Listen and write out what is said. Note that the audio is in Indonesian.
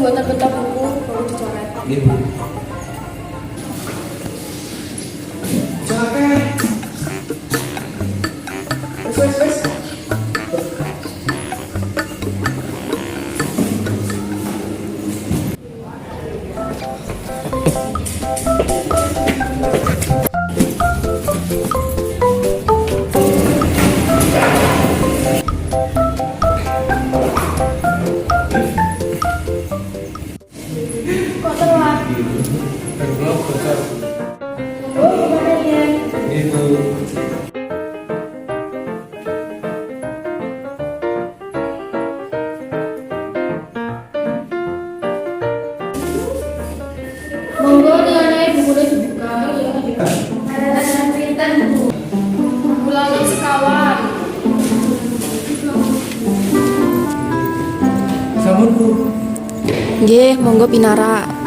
pembuatan peta buku perlu dicoret. Ibu. Silakan. Wes. Kok telat? Belum besar. Oh, gimana ya? Ibu. Monggo nilai bukunya dibuka. Ada printan buku. Ulangi sekawan. Samunku. Nggih, monggo pinara.